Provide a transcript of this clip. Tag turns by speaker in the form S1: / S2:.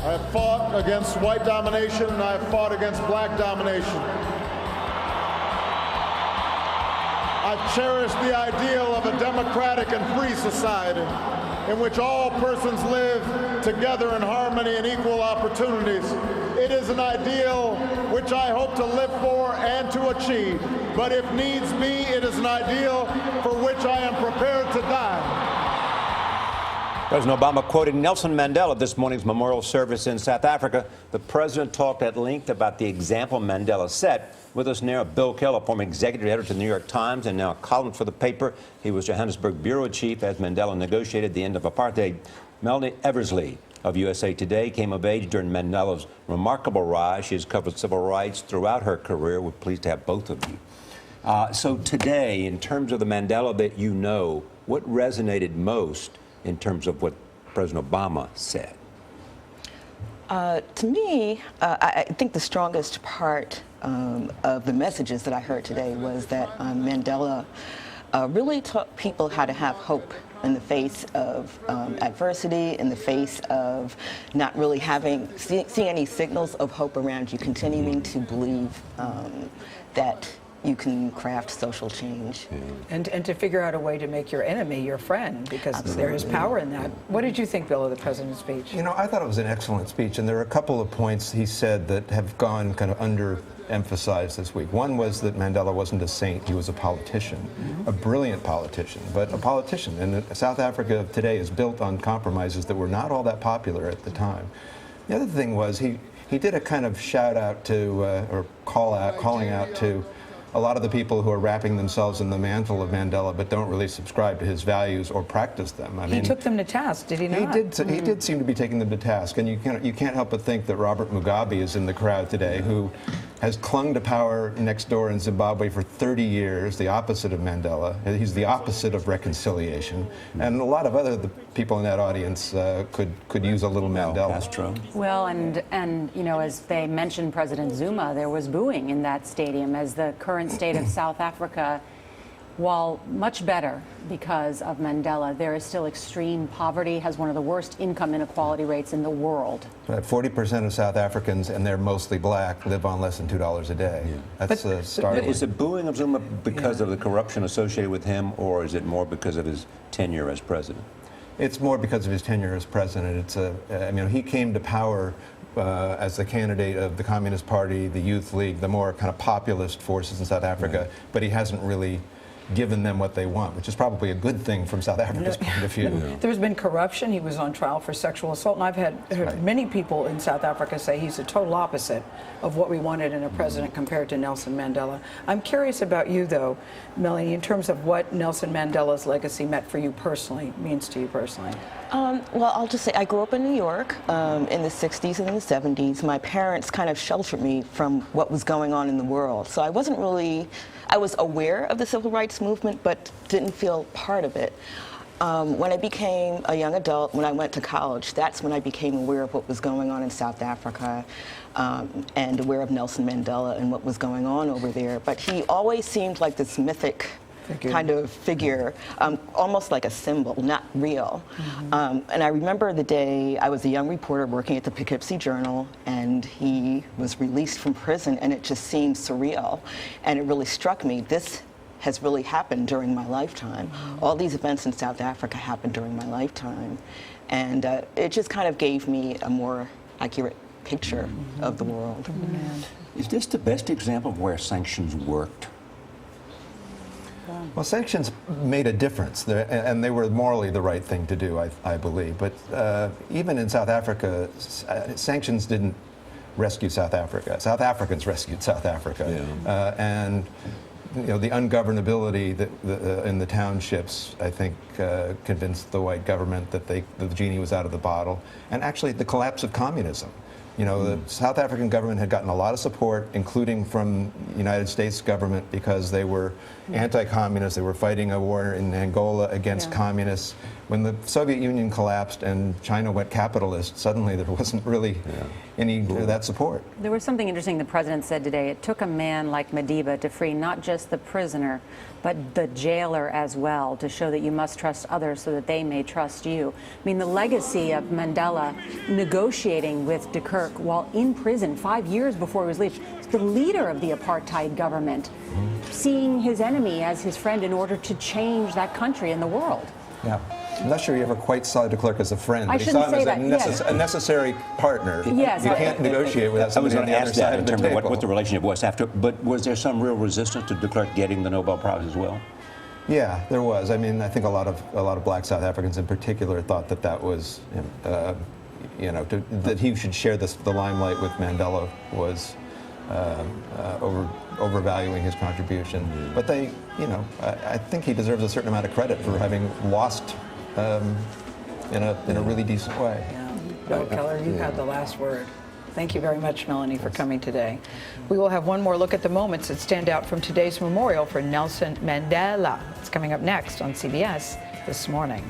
S1: I have fought against white domination, and I have fought against black domination. I've cherished the ideal of a democratic and free society in which all persons live together in harmony and equal opportunities. It is an ideal which I hope to live for and to achieve. But if needs be, it is an ideal for which I am prepared to die.
S2: President Obama quoted Nelson Mandela at this morning's memorial service in South Africa. The president talked at length about the example Mandela set. With us now, Bill Keller, former executive editor to the New York Times and now a columnist for the paper. He was Johannesburg bureau chief as Mandela negotiated the end of apartheid. Melanie Eversley of USA Today came of age during Mandela's remarkable rise. She has covered civil rights throughout her career. We're pleased to have both of you. So today, in terms of the Mandela that you know, what resonated most in terms of what President Obama said?
S3: To me, I think the strongest part of the messages that I heard today was that Mandela really taught people how to have hope in the face of adversity, in the face of not really seeing any signals of hope around you, continuing to believe that you can craft social change.
S4: And to figure out a way to make your enemy your friend, because
S3: Absolutely.
S4: there is power in that. What did you think, Bill, of the president's speech?
S5: You know, I thought it was an excellent speech, and there are a couple of points he said that have gone kind of underemphasized this week. One was that Mandela wasn't a saint, he was a politician, a brilliant politician, but a politician. And South Africa of today is built on compromises that were not all that popular at the time. The other thing was he did a kind of shout out to, or calling out to a lot of the people who are wrapping themselves in the mantle of Mandela but don't really subscribe to his values or practice them. I mean,
S4: he took them to task, did he not?
S5: He did seem to be taking them to task, and you can't help but think that Robert Mugabe is in the crowd today, who has clung to power next door in Zimbabwe for 30 years, the opposite of Mandela. He's the opposite of reconciliation, and a lot of other people in that audience could use a little Mandela.
S2: That's true.
S6: Well, and you know, as they mentioned President Zuma, there was booing in that stadium as the current state of South Africa, while much better because of Mandela, there is still extreme poverty, has one of the worst income inequality rates in the world.
S5: 40% of South Africans, and they're mostly black, live on less than $2 a day. Yeah. That's startling.
S2: Is it booing of Zuma because of the corruption associated with him, or is it more because of his tenure as president?
S5: It's more because of his tenure as president. I mean, he came to power as the candidate of the Communist Party, the Youth League, the more kind of populist forces in South Africa, but he hasn't really given them what they want, which is probably a good thing from South Africa's point of view.
S4: There's been corruption. He was on trial for sexual assault, and I've heard many people in South Africa say he's the total opposite of what we wanted in a president compared to Nelson Mandela. I'm curious about you, though, Melanie, in terms of what Nelson Mandela's legacy meant for you personally, means to you personally.
S3: Well, I'll just say I grew up in New York in the 60s and the 70s. My parents kind of sheltered me from what was going on in the world. So I was aware of the civil rights movement, but didn't feel part of it. When I became a young adult, when I went to college, that's when I became aware of what was going on in South Africa and aware of Nelson Mandela and what was going on over there. But he always seemed like this mythic kind of figure, almost like a symbol, not real. And I remember the day I was a young reporter working at the Poughkeepsie Journal, and he was released from prison, and it just seemed surreal. And it really struck me, this has really happened during my lifetime. All these events in South Africa happened during my lifetime. And it just kind of gave me a more accurate picture of the world.
S2: Is this the best example of where sanctions worked?
S5: Well, sanctions made a difference, and they were morally the right thing to do, I believe. But even in South Africa, sanctions didn't rescue South Africa. South Africans rescued South Africa. And you know, the ungovernability in the townships, I think, convinced the white government that the genie was out of the bottle. And actually, the collapse of communism. You know, the South African government had gotten a lot of support, including from the United States government, because they were anti-communist. They were fighting a war in Angola against communists. when the Soviet Union collapsed and China went capitalist, suddenly there wasn't really any of that support.
S6: There was something interesting the president said today. It took a man like Madiba to free not just the prisoner, but the jailer as well, to show that you must trust others so that they may trust you. I mean, the legacy of Mandela negotiating with de Klerk while in prison 5 years before he was released, the leader of the apartheid government, seeing his enemy as his friend in order to change that country and the world.
S5: Yeah. I'm not sure he ever quite saw de Klerk as a friend,
S6: I
S5: but he saw him
S6: shouldn't
S5: as
S6: say
S5: a necessary partner.
S6: Yes.
S5: You can't negotiate without
S2: I was
S5: somebody
S2: going
S5: on
S2: to
S5: the other
S2: ask that
S5: side
S2: in
S5: of the
S2: terms of
S5: table.
S2: what the relationship was after, but was there some real resistance to de Klerk getting the Nobel Prize as well?
S5: Yeah, there was. I mean, I think a lot of Black South Africans in particular thought that that was, that he should share the limelight with Mandela was overvaluing his contribution. But they, I think he deserves a certain amount of credit for having lost in a really decent way.
S4: Yeah. Bill Keller, you had the last word. Thank you very much, Melanie, for coming today. We will have one more look at the moments that stand out from today's memorial for Nelson Mandela. It's coming up next on CBS This Morning.